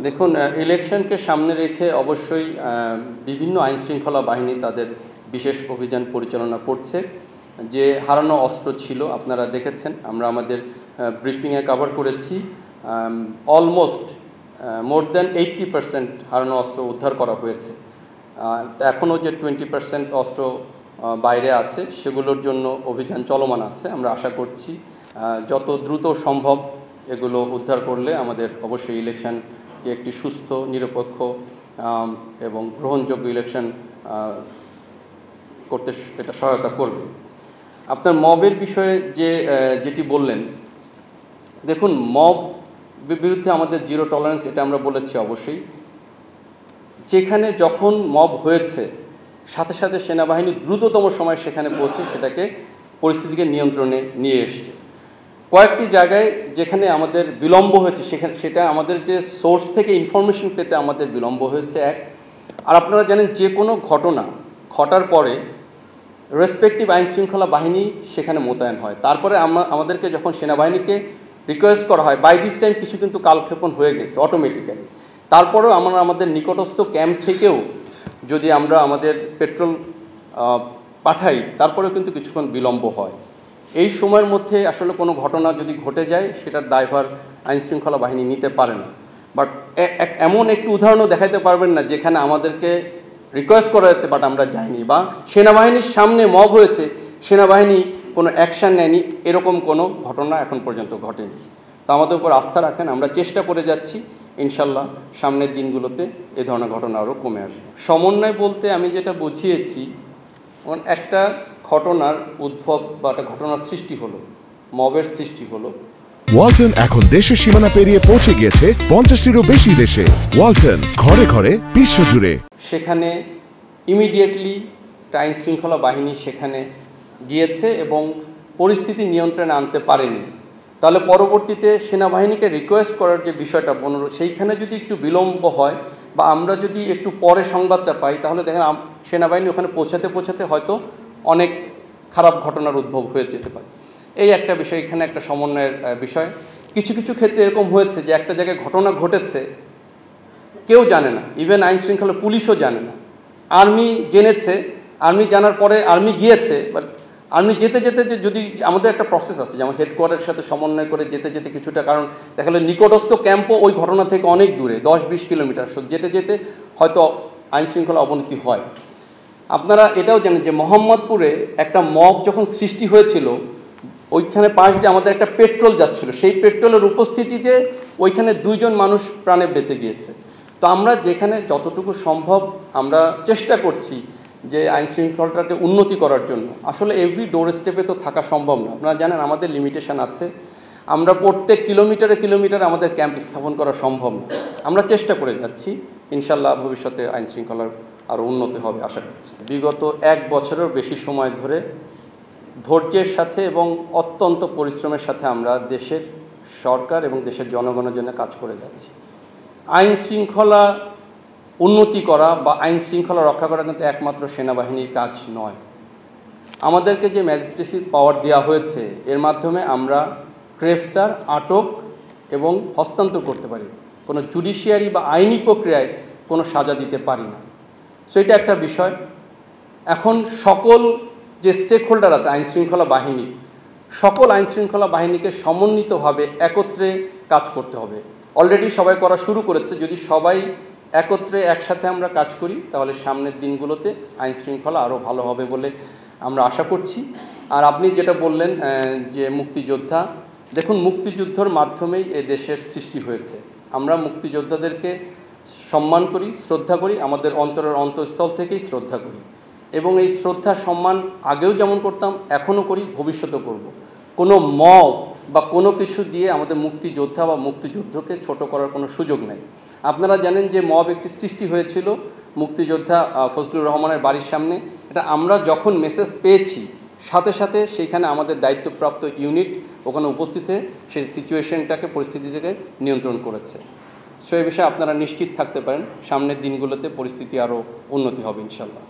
দেখুন, ইলেকশনকে সামনে রেখে অবশ্যই বিভিন্ন আইনশৃঙ্খলা বাহিনী তাদের বিশেষ অভিযান পরিচালনা করছে। যে হারানো অস্ত্র ছিল আপনারা দেখেছেন, আমরা আমাদের ব্রিফিংয়ে কভার করেছি। অলমোস্ট মোর দ্যান 80% হারানো অস্ত্র উদ্ধার করা হয়েছে। এখনও যে 20% অস্ত্র বাইরে আছে সেগুলোর জন্য অভিযান চলমান আছে। আমরা আশা করছি যত দ্রুত সম্ভব এগুলো উদ্ধার করলে আমাদের অবশ্যই ইলেকশনকে একটি সুস্থ, নিরপেক্ষ এবং গ্রহণযোগ্য ইলেকশন করতে এটা সহায়তা করবে। আপনার মবের বিষয়ে যেটি বললেন, দেখুন, মব বিরুদ্ধে আমাদের জিরো টলারেন্স এটা আমরা বলেছি। অবশ্যই যেখানে যখন মব হয়েছে সাথে সাথে সেনাবাহিনী দ্রুততম সময় সেখানে পৌঁছে সেটাকে পরিস্থিতিকে নিয়ন্ত্রণে নিয়ে এসছে। কয়েকটি জায়গায় যেখানে আমাদের বিলম্ব হয়েছে সেটা আমাদের যে সোর্স থেকে ইনফরমেশন পেতে আমাদের বিলম্ব হয়েছে এক। আর আপনারা জানেন যে কোনো ঘটনা ঘটার পরে রেসপেক্টিভ আইনশৃঙ্খলা বাহিনী সেখানে মোতায়েন হয়। তারপরে আমাদেরকে যখন সেনাবাহিনীকে রিকোয়েস্ট করা হয়, বাই দিস টাইম কিছু কিন্তু কালক্ষেপণ হয়ে গেছে অটোমেটিক্যালি। তারপরেও আমরা আমাদের নিকটস্থ ক্যাম্প থেকেও যদি আমরা আমাদের পেট্রোল পাঠাই তারপরেও কিন্তু কিছুক্ষণ বিলম্ব হয়। এই সময়ের মধ্যে আসলে কোনো ঘটনা যদি ঘটে যায় সেটার দায়ভার আইনশৃঙ্খলা বাহিনী নিতে পারে না। বাট এমন একটু উদাহরণও দেখাতে পারবেন না যেখানে আমাদেরকে রিকোয়েস্ট করা হয়েছে বাট আমরা যাইনি, বা সেনাবাহিনীর সামনে মব হয়েছে সেনাবাহিনী কোনো অ্যাকশান নেয়নি, এরকম কোনো ঘটনা এখন পর্যন্ত ঘটেনি। তো আমাদের উপর আস্থা রাখেন, আমরা চেষ্টা করে যাচ্ছি ইনশাল্লাহ সামনের দিনগুলোতে এ ধরনের ঘটনা আরও কমে আসবে। সমন্বয় বলতে আমি যেটা বুঝিয়েছি, একটা ঘটনার উদ্ভব বা একটা ঘটনার সৃষ্টি হলো, মবের সৃষ্টি হলো। ওয়ালটন এখন দেশের সীমানা পেরিয়ে পৌঁছে গিয়েছে 50টিরও বেশি দেশে। ওয়ালটন, ঘরে ঘরে বিশ্বজুড়ে। সেখানে ইমিডিয়েটলি আইন শৃঙ্খলা বাহিনী সেখানে গিয়েছে এবং পরিস্থিতি নিয়ন্ত্রণে আনতে পারেনি। তাহলে পরবর্তীতে সেনাবাহিনীকে রিকোয়েস্ট করার যে বিষয়টা সেইখানে যদি একটু বিলম্ব হয় বা আমরা যদি একটু পরে সংবাদটা পাই, তাহলে দেখেন সেনাবাহিনী ওখানে পৌঁছাতে হয়তো অনেক খারাপ ঘটনার উদ্ভব হয়ে যেতে পারে। এই একটা বিষয়, এখানে একটা সমন্বয়ের বিষয়। কিছু কিছু ক্ষেত্রে এরকম হয়েছে যে একটা জায়গায় ঘটনা ঘটেছে, কেউ জানে না, ইভেন আইনশৃঙ্খলা পুলিশও জানে না। আর্মি জেনেছে, আর্মি জানার পরে আর্মি গিয়েছে, বাট আর্মি যেতে যে যদি আমাদের একটা প্রসেস আছে, যেমন হেডকোয়ার্টারের সাথে সমন্বয় করে যেতে কিছুটা, কারণ দেখা গেলো নিকটস্থ ক্যাম্পও ওই ঘটনা থেকে অনেক দূরে, 10-20 কিলোমিটার। যেতে হয়তো আইনশৃঙ্খলা অবনতি হয়। আপনারা এটাও জানেন যে মোহাম্মদপুরে একটা মব যখন সৃষ্টি হয়েছিল, ওইখানে পাশ দিয়ে আমাদের একটা পেট্রোল যাচ্ছিল, সেই পেট্রোলের উপস্থিতিতে ওইখানে 2 জন মানুষ প্রাণে বেঁচে গিয়েছে। তো আমরা যেখানে যতটুকু সম্ভব আমরা চেষ্টা করছি যে আইনশৃঙ্খলাটাকে উন্নতি করার জন্য। আসলে এভরি ডোর স্টেপে তো থাকা সম্ভব না, আপনারা জানেন আমাদের লিমিটেশন আছে। আমরা প্রত্যেক কিলোমিটারে আমাদের ক্যাম্প স্থাপন করা সম্ভব না। আমরা চেষ্টা করে যাচ্ছি, ইনশাল্লাহ ভবিষ্যতে আইনশৃঙ্খলার আরও উন্নতি হবে আশা করছি। বিগত 1 বছরের বেশি সময় ধরে ধৈর্যের সাথে এবং অত্যন্ত পরিশ্রমের সাথে আমরা দেশের সরকার এবং দেশের জনগণের জন্য কাজ করে যাচ্ছি। আইন শৃঙ্খলা উন্নতি করা বা আইন শৃঙ্খলা রক্ষা করা কিন্তু একমাত্র সেনাবাহিনীর কাজ নয়। আমাদেরকে যে ম্যাজিস্ট্রেসি পাওয়ার দেওয়া হয়েছে এর মাধ্যমে আমরা গ্রেফতার, আটক এবং হস্তান্তর করতে পারি, কোনো জুডিশিয়ারি বা আইনি প্রক্রিয়ায় কোনো সাজা দিতে পারি না। সো এটা একটা বিষয়। এখন সকল যে স্টেক হোল্ডার আছে আইনশৃঙ্খলা বাহিনী, সকল আইনশৃঙ্খলা বাহিনীকে সমন্বিতভাবে একত্রে কাজ করতে হবে। অলরেডি সবাই করা শুরু করেছে। যদি সবাই একত্রে একসাথে আমরা কাজ করি তাহলে সামনের দিনগুলোতে আইনশৃঙ্খলা আরও ভালো হবে বলে আমরা আশা করছি। আর আপনি যেটা বললেন যে মুক্তিযোদ্ধা, দেখুন, মুক্তিযুদ্ধের মাধ্যমেই এ দেশের সৃষ্টি হয়েছে। আমরা মুক্তিযোদ্ধাদেরকে সম্মান করি, শ্রদ্ধা করি, আমাদের অন্তরের অন্তঃস্থল থেকেই শ্রদ্ধা করি এবং এই শ্রদ্ধা সম্মান আগেও যেমন করতাম এখনও করি, ভবিষ্যতেও করব। কোনো মব বা কোনো কিছু দিয়ে আমাদের মুক্তিযোদ্ধা বা মুক্তিযুদ্ধকে ছোট করার কোনো সুযোগ নেই। আপনারা জানেন যে মব একটি সৃষ্টি হয়েছিল মুক্তিযোদ্ধা ফজলুর রহমানের বাড়ির সামনে। এটা আমরা যখন মেসেজ পেয়েছি সাথে সাথে সেইখানে আমাদের দায়িত্বপ্রাপ্ত ইউনিট ওখানে উপস্থিত হয়ে সেই সিচুয়েশনটাকে, পরিস্থিতিটাকে নিয়ন্ত্রণ করেছে। সো এই বিষয়ে আপনারা নিশ্চিত থাকতে পারেন সামনের দিনগুলোতে পরিস্থিতি আরও উন্নতি হবে ইনশাল্লাহ।